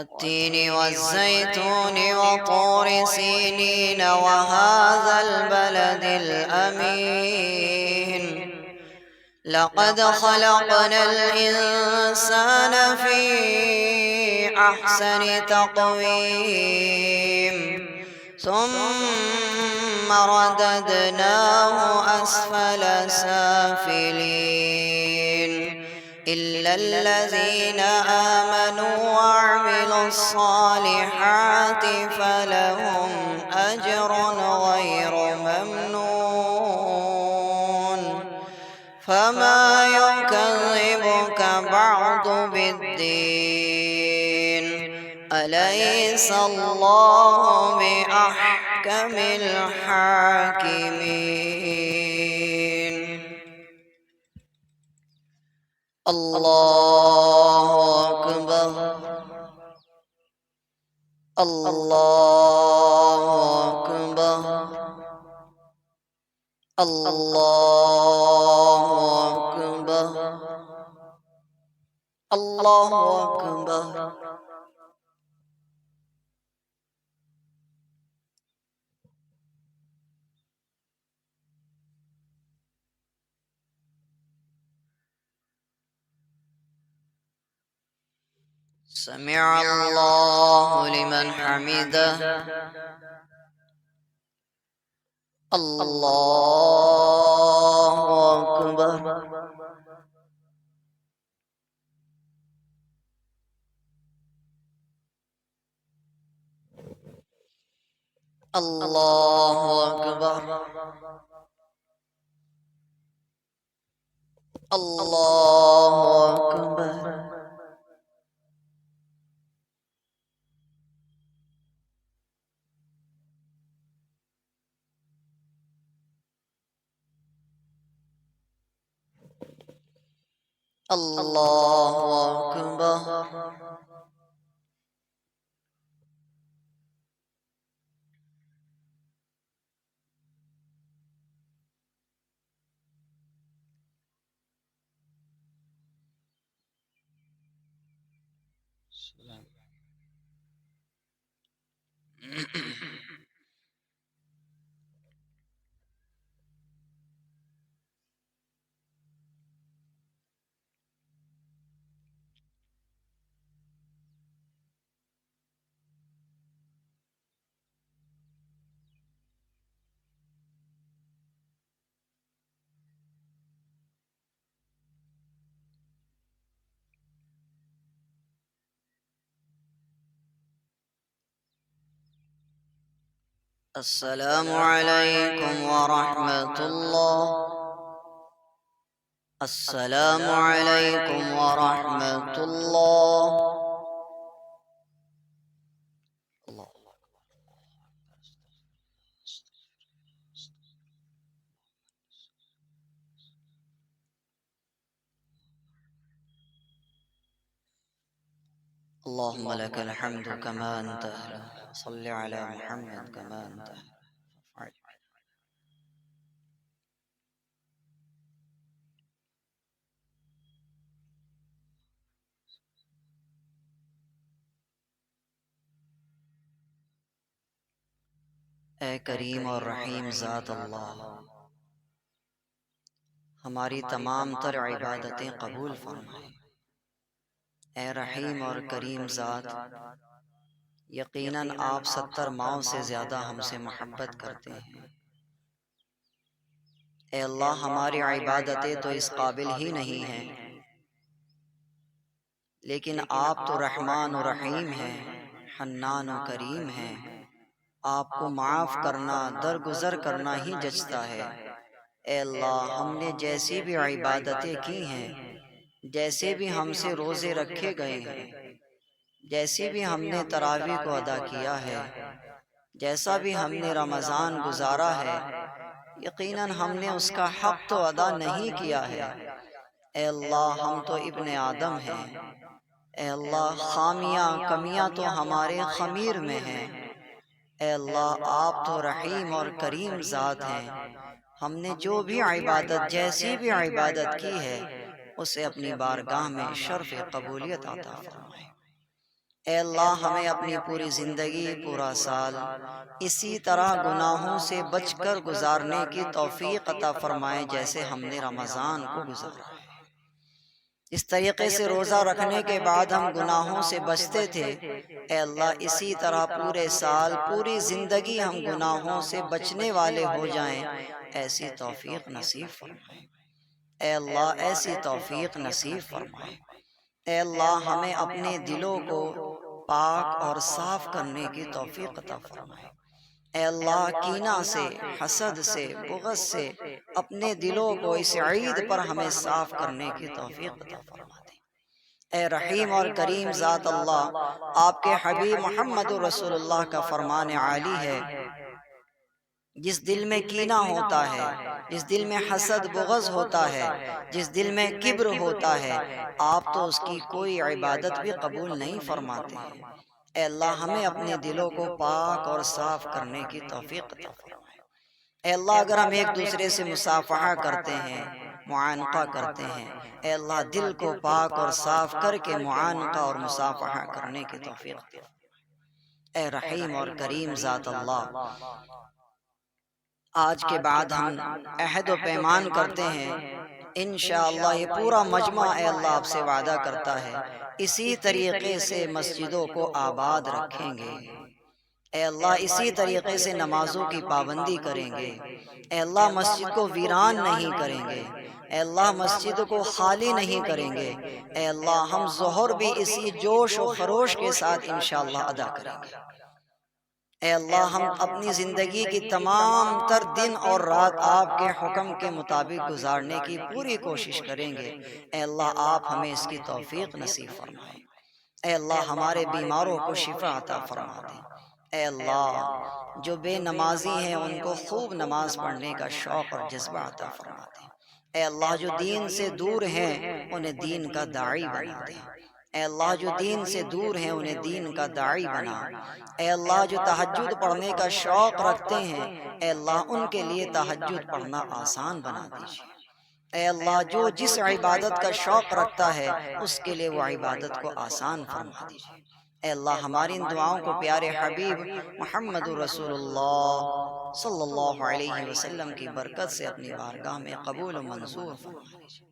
والتين والزيتون وطور سينين وهذا البلد الأمين لقد خلقنا الإنسان في أحسن تقويم ثم رددناه أسفل سافلين إلا الذين آمنوا وعملوا الصالحات فلهم أجر غير ممنون فما يكذبك بعد بالدين أليس الله بأحكم الحاكمين الله أكبر الله أكبر الله أكبر الله أكبر سمع الله لمن حمده الله أكبر الله أكبر الله أكبر الله أكبر السلام عليكم ورحمة الله السلام عليكم ورحمة الله اللهم لك الحمد كما أنت أهل صل على محمد كما أنت أهل اے کریم اور رحیم ذات اللہ ہماری تمام تر عبادتیں قبول فرمائے۔ اے رحیم اور کریم ذات یقیناً آپ 70 ماؤں سے زیادہ ہم سے محبت کرتے ہیں۔ اے اللہ ہماری عبادتیں تو اس قابل ہی نہیں ہیں، لیکن آپ تو رحمان و رحیم ہیں، حنان و کریم ہیں۔ آپ کو معاف کرنا درگزر کرنا ہی جچتا ہے۔ اے اللہ ہم نے جیسی بھی عبادتیں کی ہیں، جیسے بھی ہم سے روزے رکھے گئے ہیں، جیسے بھی ہم نے تراویح کو ادا کیا ہے، جیسا بھی ہم نے رمضان گزارا ہے، یقیناً ہم نے اس کا حق تو ادا نہیں کیا ہے۔ اے اللہ ہم تو ابن آدم ہیں۔ اے اللہ خامیاں کمیاں تو ہمارے خمیر میں ہیں۔ اے اللہ آپ تو رحیم اور کریم ذات ہیں۔ ہم نے جو بھی عبادت جیسی بھی عبادت کی ہے اسے اپنی بارگاہ میں شرف قبولیت عطا فرمائے۔ اے اللہ ہمیں اپنی پوری زندگی، پورا سال اسی طرح گناہوں سے بچ کر گزارنے کی توفیق عطا فرمائے جیسے ہم نے رمضان کو گزارا ہے۔ اس طریقے سے روزہ رکھنے کے بعد ہم گناہوں سے بچتے تھے، اے اللہ اسی طرح پورے سال، پوری زندگی ہم گناہوں سے بچنے والے ہو جائیں، ایسی توفیق نصیب فرمائے۔ اے اللہ ایسی توفیق نصیب فرمائے۔ اے اللہ ہمیں اپنے دلوں کو پاک اور صاف کرنے کی توفیق عطا فرمائے۔ اے اللہ کینہ سے، حسد سے، بغض سے اپنے دلوں کو اس عید پر ہمیں صاف کرنے کی توفیق عطا فرما دے۔ اے رحیم اور کریم ذات اللہ، آپ کے حبیب محمد رسول اللہ کا فرمان عالی ہے، جس دل میں کینہ ہوتا ہے، جس دل میں حسد بغض ہوتا ہے، جس دل میں کبر ہوتا ہے، آپ تو اس کی کوئی عبادت بھی قبول نہیں فرماتے ہیں۔ اے اللہ ہمیں اپنے دلوں کو پاک اور صاف کرنے کی توفیق عطا فرمائے۔ اے اللہ اگر ہم ایک دوسرے سے مصافحہ کرتے ہیں، معانقہ کرتے ہیں، اے اللہ دل کو پاک اور صاف کر کے معانقہ اور مصافحہ کرنے کی توفیق عطا فرمائے۔ اے رحیم اور کریم ذات اللہ، آج کے بعد ہم عہد و پیمان کرتے ہیں، انشاءاللہ یہ پورا مجمع اے اللہ آپ سے وعدہ کرتا ہے اسی طریقے سے مسجدوں کو آباد رکھیں گے، اے اللہ اسی طریقے سے نمازوں کی پابندی کریں گے، اے اللہ مسجد کو ویران نہیں کریں گے، اے اللہ مسجد کو خالی نہیں کریں گے، اے اللہ ہم ظہر بھی اسی جوش و خروش کے ساتھ انشاءاللہ ادا کریں گے۔ اے اللہ ہم اپنی زندگی کی تمام تر دن اور رات آپ کے حکم کے مطابق گزارنے کی پوری کوشش کریں گے، اے اللہ آپ ہمیں اس کی توفیق نصیب فرمائیں۔ اے اللہ ہمارے بیماروں کو شفا عطا فرما دیں۔ اے اللہ جو بے نمازی ہیں ان کو خوب نماز پڑھنے کا شوق اور جذبہ عطا فرما دیں۔ اے اللہ جو دین سے دور ہیں انہیں دین کا داعی بنا دیں۔ اے اللہ جو دین سے دور ہیں انہیں دین کا داعی بنا۔ اے اللہ جو تہجد پڑھنے کا شوق رکھتے ہیں، اے اللہ ان کے لیے تہجد پڑھنا آسان بنا دیجیے۔ اے اللہ جو جس عبادت کا شوق رکھتا ہے اس کے لیے وہ عبادت کو آسان فرما دیجیے۔ اے اللہ ہماری ان دعاؤں کو پیارے حبیب محمد رسول اللہ صلی اللہ علیہ وسلم کی برکت سے اپنی بارگاہ میں قبول و منظور فرما دیجیے۔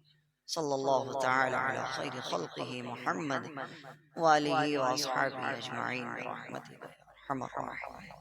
صلی اللہ تعالی علی خیر خلقہ محمد وآلہ واصحابہ اجمعین برحمتک یا ارحم الراحمین۔